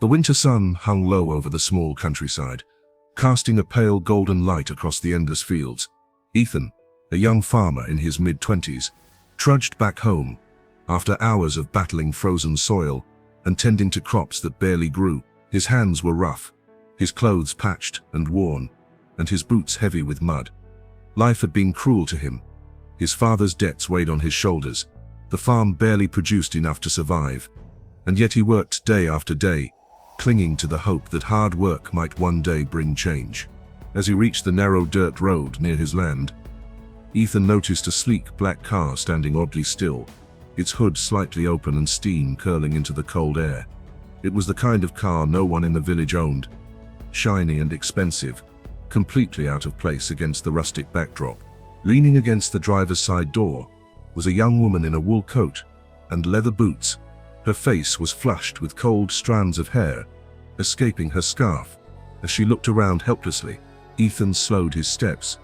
The winter sun hung low over the small countryside, casting a pale golden light across the endless fields. Ethan, a young farmer in his mid-20s, trudged back home after hours of battling frozen soil and tending to crops that barely grew. His hands were rough, his clothes patched and worn, and his boots heavy with mud. Life had been cruel to him. His father's debts weighed on his shoulders. The farm barely produced enough to survive, and yet he worked day after day, clinging to the hope that hard work might one day bring change. As he reached the narrow dirt road near his land, Ethan noticed a sleek black car standing oddly still, its hood slightly open and steam curling into the cold air. It was the kind of car no one in the village owned, shiny and expensive, completely out of place against the rustic backdrop. Leaning against the driver's side door was a young woman in a wool coat and leather boots. Her face was flushed with cold strands of hair, escaping her scarf. As she looked around helplessly, Ethan slowed his steps,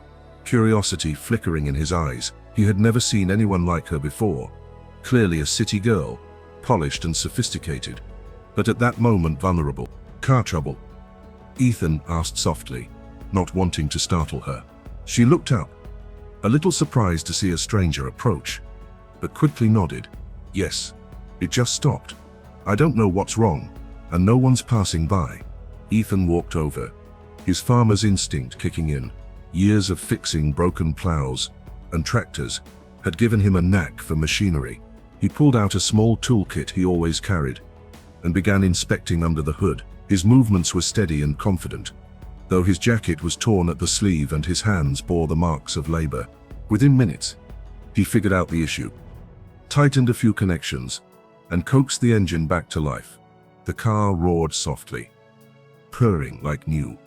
curiosity flickering in his eyes. He had never seen anyone like her before. Clearly a city girl, polished and sophisticated, but at that moment vulnerable. "Car trouble?" Ethan asked softly, not wanting to startle her. She looked up, a little surprised to see a stranger approach, but quickly nodded. "Yes. It just stopped. I don't know what's wrong, and no one's passing by." Ethan walked over, his farmer's instinct kicking in. Years of fixing broken plows and tractors had given him a knack for machinery. He pulled out a small toolkit he always carried and began inspecting under the hood. His movements were steady and confident, though his jacket was torn at the sleeve and his hands bore the marks of labor. Within minutes, he figured out the issue, tightened a few connections, and coaxed the engine back to life. The car roared softly, purring like new.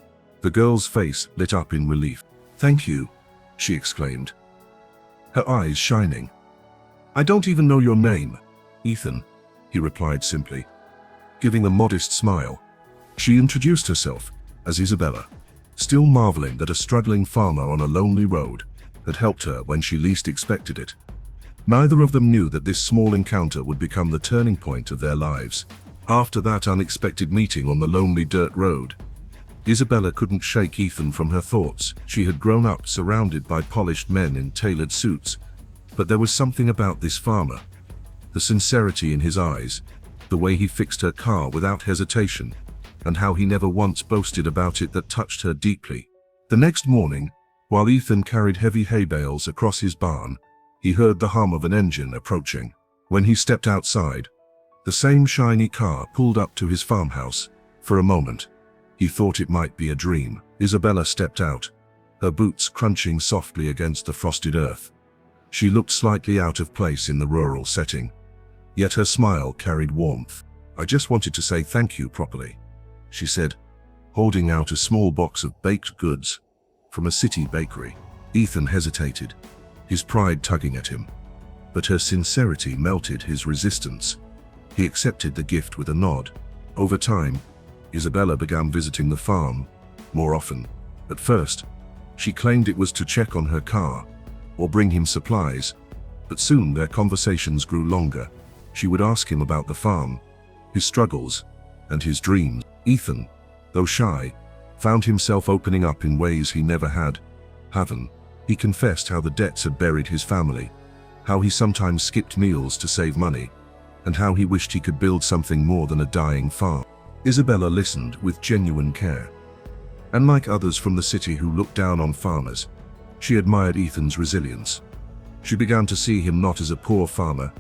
The girl's face lit up in relief. "Thank you," she exclaimed, her eyes shining. "I don't even know your name." "Ethan," he replied simply, giving a modest smile. She introduced herself as Isabella, still marveling that a struggling farmer on a lonely road had helped her when she least expected it. Neither of them knew that this small encounter would become the turning point of their lives. After that unexpected meeting on the lonely dirt road, Isabella couldn't shake Ethan from her thoughts. She had grown up surrounded by polished men in tailored suits, but there was something about this farmer, the sincerity in his eyes, the way he fixed her car without hesitation, and how he never once boasted about it, that touched her deeply. The next morning, while Ethan carried heavy hay bales across his barn, he heard the hum of an engine approaching. When he stepped outside, the same shiny car pulled up to his farmhouse. For a moment, he thought it might be a dream. Isabella stepped out, her boots crunching softly against the frosted earth. She looked slightly out of place in the rural setting, yet her smile carried warmth. "I just wanted to say thank you properly," she said, holding out a small box of baked goods from a city bakery. Ethan hesitated, his pride tugging at him, but her sincerity melted his resistance. He accepted the gift with a nod. Over time, Isabella began visiting the farm more often. At first, she claimed it was to check on her car or bring him supplies, but soon their conversations grew longer. She would ask him about the farm, his struggles, and his dreams. Ethan, though shy, found himself opening up in ways he never had. He confessed how the debts had buried his family, how he sometimes skipped meals to save money, and how he wished he could build something more than a dying farm. Isabella listened with genuine care. Unlike others from the city who looked down on farmers, she admired Ethan's resilience. She began to see him not as a poor farmer,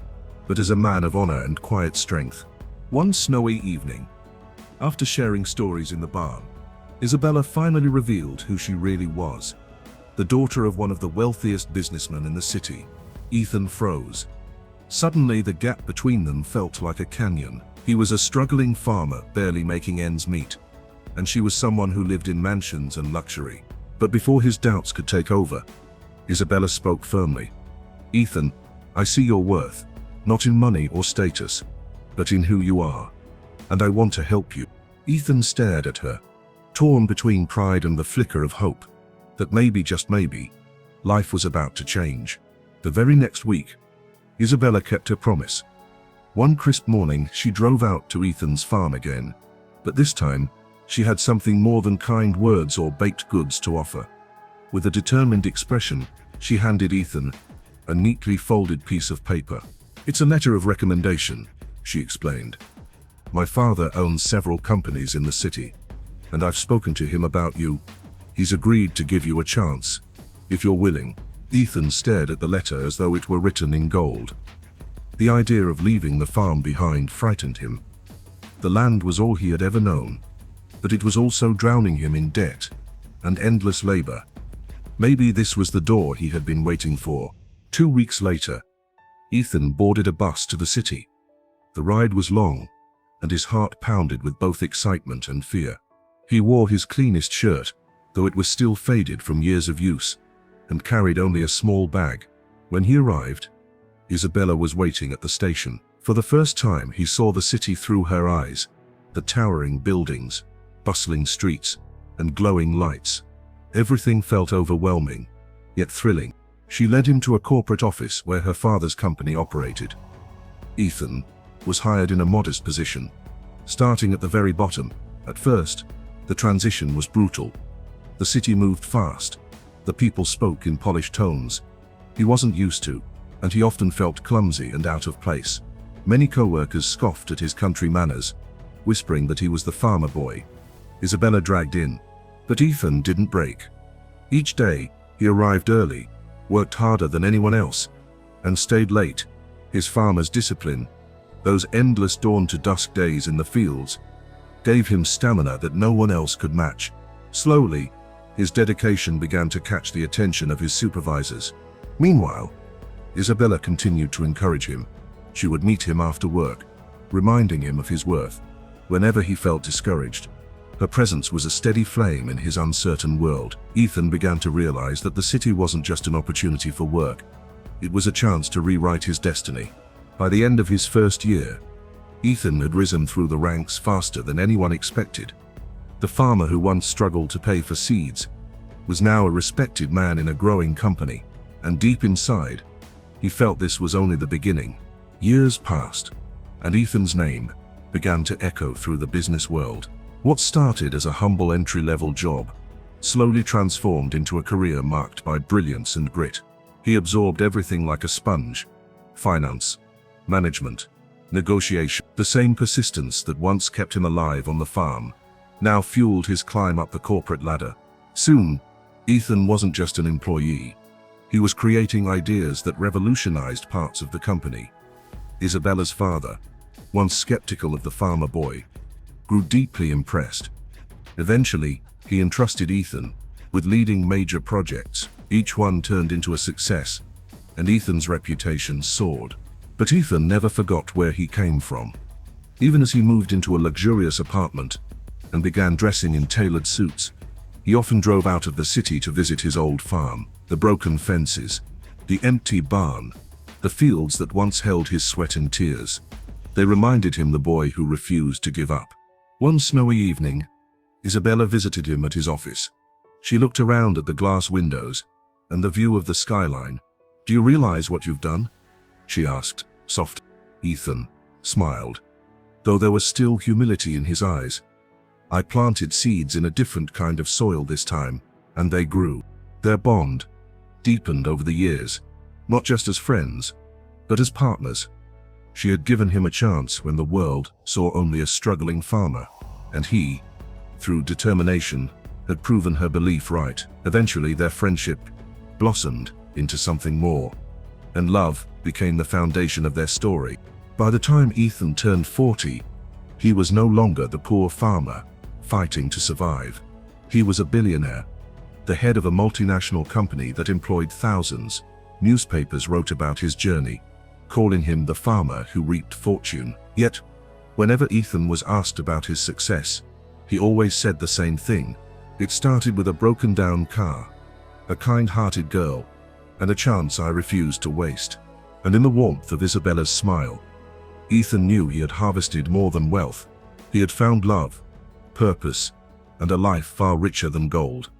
but as a man of honor and quiet strength. One snowy evening, after sharing stories in the barn, Isabella finally revealed who she really was. The daughter of one of the wealthiest businessmen in the city. Ethan froze. Suddenly the gap between them felt like a canyon. He was a struggling farmer, barely making ends meet, and she was someone who lived in mansions and luxury. But before his doubts could take over, Isabella spoke firmly. "Ethan, I see your worth, not in money or status, but in who you are, and I want to help you." Ethan stared at her, torn between pride and the flicker of hope that maybe, just maybe, life was about to change. The very next week, Isabella kept her promise. One crisp morning, she drove out to Ethan's farm again, But this time, she had something more than kind words or baked goods to offer. With a determined expression, she handed Ethan a neatly folded piece of paper. "It's a letter of recommendation," she explained. "My father owns several companies in the city, and I've spoken to him about you. He's agreed to give you a chance, if you're willing." Ethan stared at the letter as though it were written in gold. The idea of leaving the farm behind frightened him. The land was all he had ever known, but it was also drowning him in debt and endless labor. Maybe this was the door he had been waiting for. 2 weeks later, Ethan boarded a bus to the city. The ride was long, and his heart pounded with both excitement and fear. He wore his cleanest shirt, though it was still faded from years of use, and carried only a small bag. When he arrived, Isabella was waiting at the station. For the first time, he saw the city through her eyes, the towering buildings, bustling streets, and glowing lights. Everything felt overwhelming, yet thrilling. She led him to a corporate office where her father's company operated. Ethan was hired in a modest position, starting at the very bottom. At first, the transition was brutal. The city moved fast. The people spoke in polished tones he wasn't used to, and he often felt clumsy and out of place. Many co-workers scoffed at his country manners, whispering that he was the farmer boy Isabella dragged in. But Ethan didn't break. Each day, he arrived early, worked harder than anyone else, and stayed late. His farmer's discipline, those endless dawn to dusk days in the fields, gave him stamina that no one else could match. Slowly, his dedication began to catch the attention of his supervisors. Meanwhile, Isabella continued to encourage him. She would meet him after work, reminding him of his worth. Whenever he felt discouraged, her presence was a steady flame in his uncertain world. Ethan began to realize that the city wasn't just an opportunity for work. It was a chance to rewrite his destiny. By the end of his first year, Ethan had risen through the ranks faster than anyone expected. The farmer who once struggled to pay for seeds was now a respected man in a growing company, and deep inside, he felt this was only the beginning. Years passed, and Ethan's name began to echo through the business world. What started as a humble entry-level job slowly transformed into a career marked by brilliance and grit. He absorbed everything like a sponge: finance, management, negotiation. The same persistence that once kept him alive on the farm now fueled his climb up the corporate ladder. Soon, Ethan wasn't just an employee. He was creating ideas that revolutionized parts of the company. Isabella's father, once skeptical of the farmer boy, grew deeply impressed. Eventually, he entrusted Ethan with leading major projects. Each one turned into a success, and Ethan's reputation soared. But Ethan never forgot where he came from. Even as he moved into a luxurious apartment and began dressing in tailored suits, he often drove out of the city to visit his old farm. The broken fences, the empty barn, the fields that once held his sweat and tears. They reminded him the boy who refused to give up. One snowy evening, Isabella visited him at his office. She looked around at the glass windows and the view of the skyline. "Do you realize what you've done?" she asked, soft. Ethan smiled, though there was still humility in his eyes. "I planted seeds in a different kind of soil this time, and they grew." Their bond deepened over the years, not just as friends, but as partners. She had given him a chance when the world saw only a struggling farmer, and he, through determination, had proven her belief right. Eventually, their friendship blossomed into something more, and love became the foundation of their story. By the time Ethan turned 40, he was no longer the poor farmer fighting to survive. He was a billionaire, the head of a multinational company that employed thousands. Newspapers wrote about his journey, calling him the farmer who reaped fortune. Yet, whenever Ethan was asked about his success, he always said the same thing: "It started with a broken-down car, a kind-hearted girl, and a chance I refused to waste." And in the warmth of Isabella's smile, Ethan knew he had harvested more than wealth. He had found love, purpose, and a life far richer than gold.